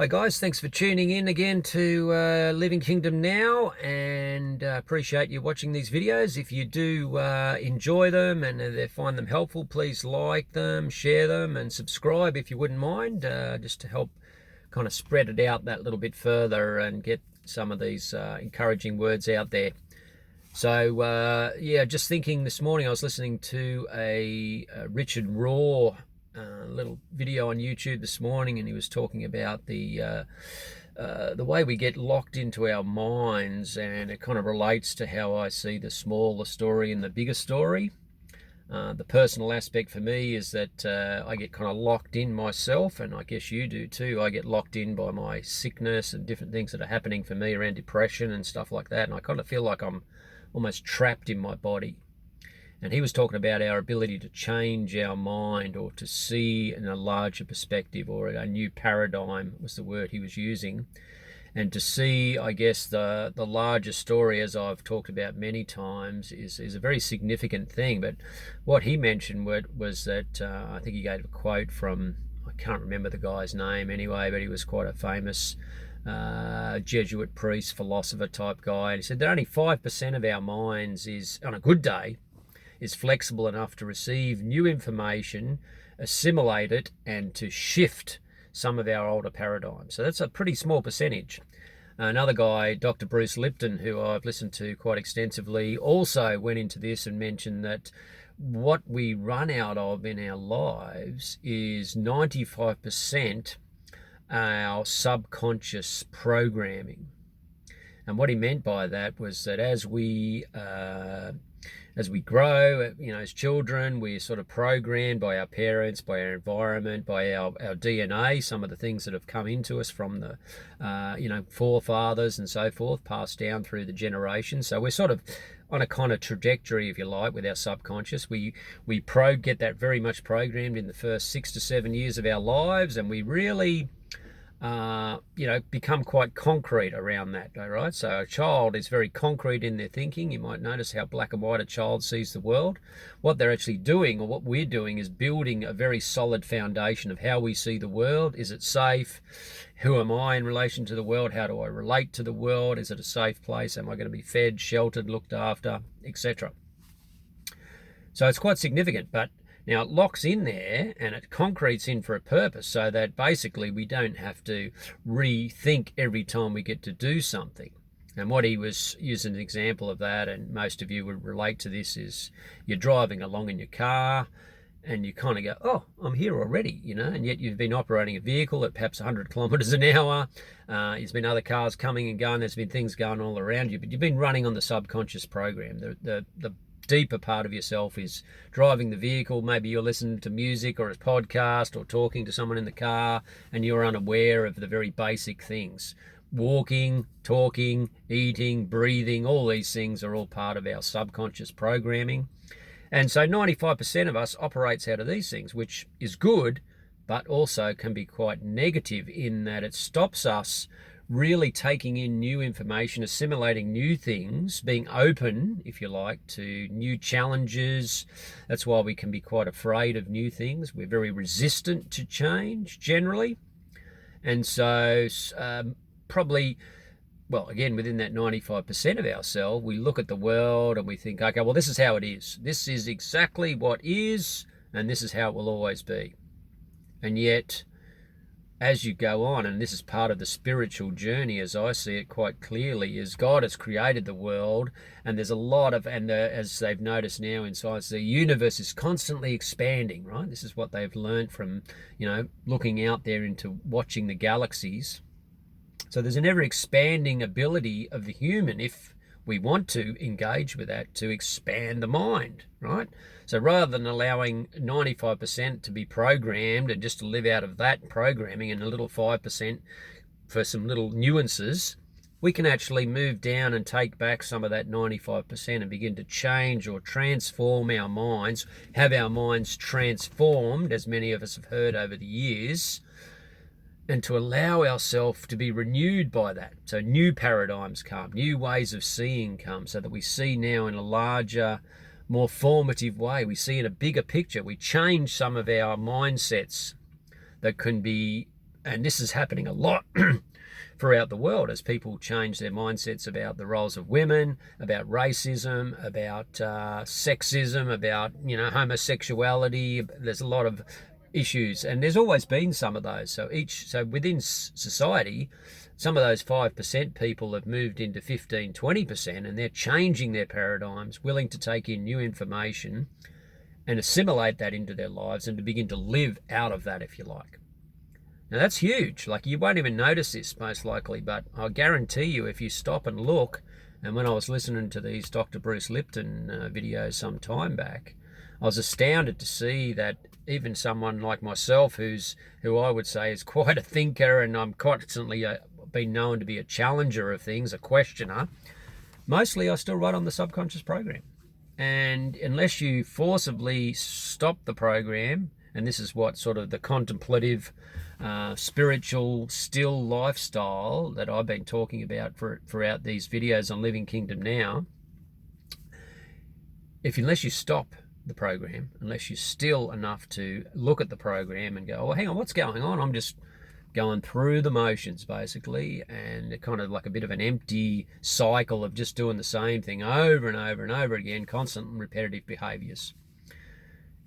Hi guys, thanks for tuning in again to Living Kingdom Now, and appreciate you watching these videos. If you do enjoy them and they find them helpful, please like them, share them, and subscribe if you wouldn't mind, just to help kind of spread it out that little bit further and get some of these encouraging words out there. So yeah, just thinking this morning, I was listening to a Richard Raw little video on YouTube this morning, and he was talking about the way we get locked into our minds, and it kind of relates to how I see the smaller story and the bigger story. The personal aspect for me is that I get kind of locked in myself, and I guess you do too. I get locked in by my sickness and different things that are happening for me around depression and stuff like that, and I kind of feel like I'm almost trapped in my body. And he was talking about our ability to change our mind, or to see in a larger perspective, or a new paradigm was the word he was using. And to see, I guess, the larger story, as I've talked about many times, is a very significant thing. But what he mentioned was that, I think he gave a quote from, I can't remember the guy's name anyway, but he was quite a famous Jesuit priest, philosopher type guy. And he said that only 5% of our minds is, on a good day, is flexible enough to receive new information, assimilate it, and to shift some of our older paradigms. So that's a pretty small percentage. Another guy, Dr. Bruce Lipton, who I've listened to quite extensively, also went into this and mentioned that what we run out of in our lives is 95% our subconscious programming. And what he meant by that was that as we grow, as children, we're sort of programmed by our parents, by our environment, by our DNA, some of the things that have come into us from the, forefathers and so forth, passed down through the generations. So we're sort of on a kind of trajectory, if you like, with our subconscious. We get that very much programmed in the first 6 to 7 years of our lives, and we really become quite concrete around that, all right? So a child is very concrete in their thinking. You might notice how black and white a child sees the world. What they're actually doing, or what we're doing, is building a very solid foundation of how we see the world. Is it safe? Who am I in relation to the world? How do I relate to the world? Is it a safe place? Am I going to be fed, sheltered, looked after, etc.? So it's quite significant, but now it locks in there and it concretes in for a purpose, so that basically we don't have to rethink every time we get to do something. And what he was using an example of that, and most of you would relate to this, is you're driving along in your car and you kind of go, oh, I'm here already, and yet you've been operating a vehicle at perhaps 100 kilometers an hour. There's been other cars coming and going. There's been things going all around you, but you've been running on the subconscious program. The deeper part of yourself is driving the vehicle. Maybe you're listening to music or a podcast or talking to someone in the car, and you're unaware of the very basic things. Walking, talking, eating, breathing, all these things are all part of our subconscious programming. And so 95% of us operates out of these things, which is good, but also can be quite negative in that it stops us really taking in new information, assimilating new things, being open, if you like, to new challenges. That's why we can be quite afraid of new things. We're very resistant to change generally. And so probably, well, again, within that 95% of ourselves, we look at the world and we think, okay, well, this is how it is. This is exactly what is, and this is how it will always be. And yet, as you go on, and this is part of the spiritual journey as I see it quite clearly, is God has created the world, and there's a lot of, as they've noticed now in science, the universe is constantly expanding, right? This is what they've learned from, looking out there into watching the galaxies. So there's an ever expanding ability of the human, if we want to engage with that, to expand the mind, right? So rather than allowing 95% to be programmed and just to live out of that programming and a little 5% for some little nuances, we can actually move down and take back some of that 95% and begin to change or transform our minds, have our minds transformed, as many of us have heard over the years, and to allow ourselves to be renewed by that. So new paradigms come, new ways of seeing come, so that we see now in a larger, more formative way. We see in a bigger picture. We change some of our mindsets that can be And this is happening a lot throughout the world as people change their mindsets about the roles of women, about racism, about sexism, about, homosexuality. There's a lot of issues, and there's always been some of those. So within society, some of those 5% people have moved into 15, 20%, and they're changing their paradigms, willing to take in new information and assimilate that into their lives and to begin to live out of that, if you like. Now that's huge. Like, you won't even notice this most likely, but I guarantee you if you stop and look, and when I was listening to these Dr. Bruce Lipton videos some time back, I was astounded to see that even someone like myself, who I would say is quite a thinker, and I'm constantly been known to be a challenger of things, a questioner, mostly I still run on the subconscious program. And unless you forcibly stop the program, and this is what sort of the contemplative, spiritual, still lifestyle that I've been talking about throughout these videos on Living Kingdom Now, unless you stop the program, unless you're still enough to look at the program and go, oh, hang on, what's going on? I'm just going through the motions, basically, and kind of like a bit of an empty cycle of just doing the same thing over and over and over again, constant and repetitive behaviors.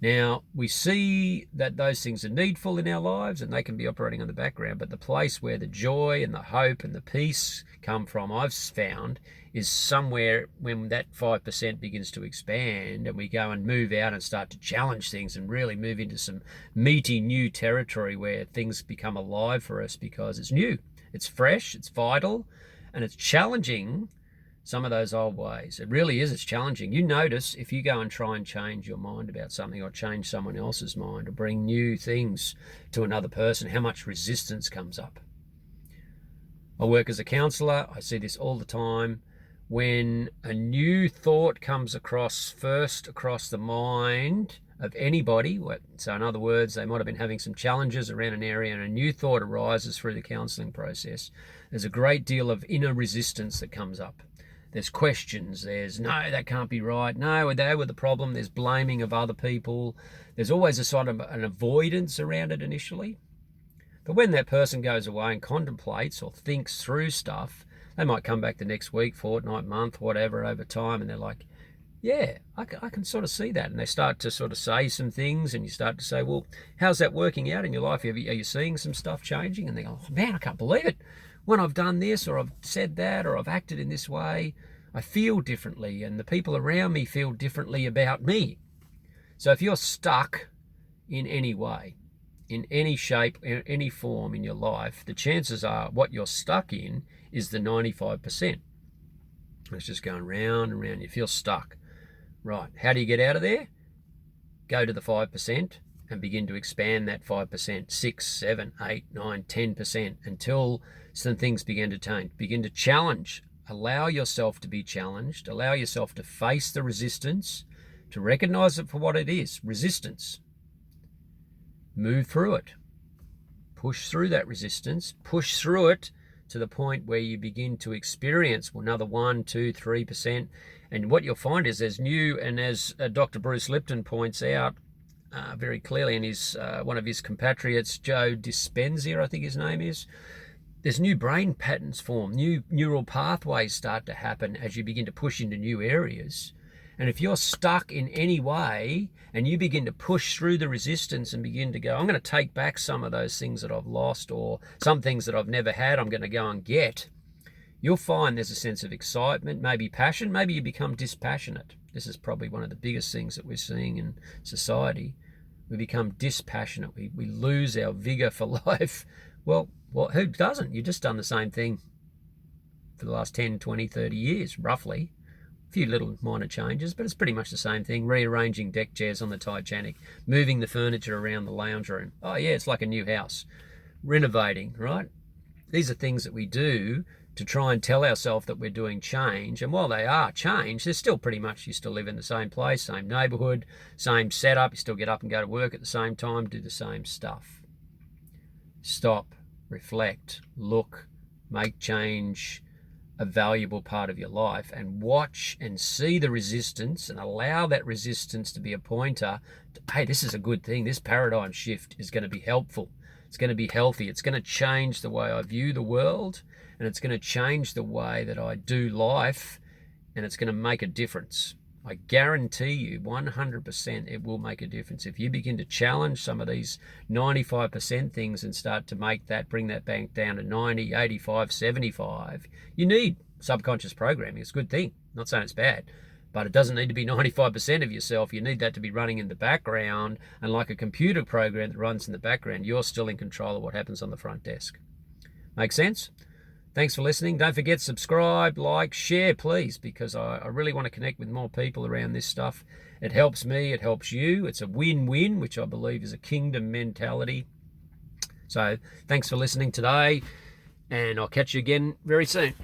Now, we see that those things are needful in our lives and they can be operating on the background, but the place where the joy and the hope and the peace come from, I've found, is somewhere when that 5% begins to expand and we go and move out and start to challenge things and really move into some meaty new territory where things become alive for us because it's new, it's fresh, it's vital, and it's challenging some of those old ways. It really is. It's challenging. You notice if you go and try and change your mind about something or change someone else's mind or bring new things to another person, how much resistance comes up. I work as a counsellor. I see this all the time. When a new thought comes across the mind of anybody, so in other words, they might have been having some challenges around an area and a new thought arises through the counselling process, there's a great deal of inner resistance that comes up. There's questions, there's no, that can't be right, no, they were the problem, there's blaming of other people, there's always a sort of an avoidance around it initially. But when that person goes away and contemplates or thinks through stuff, they might come back the next week, fortnight, month, whatever, over time, and they're like, yeah, I can sort of see that. And they start to sort of say some things, and you start to say, well, how's that working out in your life? Are you seeing some stuff changing? And they go, oh, man, I can't believe it. When I've done this or I've said that or I've acted in this way, I feel differently and the people around me feel differently about me. So if you're stuck in any way, in any shape, in any form in your life, the chances are what you're stuck in is the 95%. It's just going round and round. You feel stuck. Right. How do you get out of there? Go to the 5% and begin to expand that 5%, 6, 7, 8, 9, 10% until some things begin to change. Begin to challenge. Allow yourself to be challenged. Allow yourself to face the resistance, to recognize it for what it is, resistance. Move through it. Push through that resistance. Push through it to the point where you begin to experience another 1, 2, 3%. And what you'll find is there's new, and as Dr. Bruce Lipton points out very clearly, and his one of his compatriots, Joe Dispenza, I think his name is, there's new brain patterns form, new neural pathways start to happen as you begin to push into new areas. And if you're stuck in any way and you begin to push through the resistance and begin to go, I'm going to take back some of those things that I've lost or some things that I've never had, I'm going to go and get, you'll find there's a sense of excitement, maybe passion, maybe you become dispassionate. This is probably one of the biggest things that we're seeing in society. We become dispassionate. We lose our vigor for life. Well, who doesn't? You've just done the same thing for the last 10, 20, 30 years, roughly. A few little minor changes, but it's pretty much the same thing. Rearranging deck chairs on the Titanic, moving the furniture around the lounge room. Oh yeah, it's like a new house. Renovating, right? These are things that we do to try and tell ourselves that we're doing change. And while they are change, they're still pretty much, you still live in the same place, same neighborhood, same setup. You still get up and go to work at the same time, do the same stuff. Stop, reflect, look, make change a valuable part of your life, and watch and see the resistance and allow that resistance to be a pointer to, hey, this is a good thing. This paradigm shift is going to be helpful. It's going to be healthy. It's going to change the way I view the world, and it's going to change the way that I do life, and it's going to make a difference. I guarantee you 100% it will make a difference. If you begin to challenge some of these 95% things and start to bring that bank down to 90, 85, 75, you need subconscious programming. It's a good thing. I'm not saying it's bad, but it doesn't need to be 95% of yourself. You need that to be running in the background, and like a computer program that runs in the background, you're still in control of what happens on the front desk. Make sense? Thanks for listening. Don't forget, subscribe, like, share, please, because I really want to connect with more people around this stuff. It helps me. It helps you. It's a win-win, which I believe is a kingdom mentality. So thanks for listening today, and I'll catch you again very soon.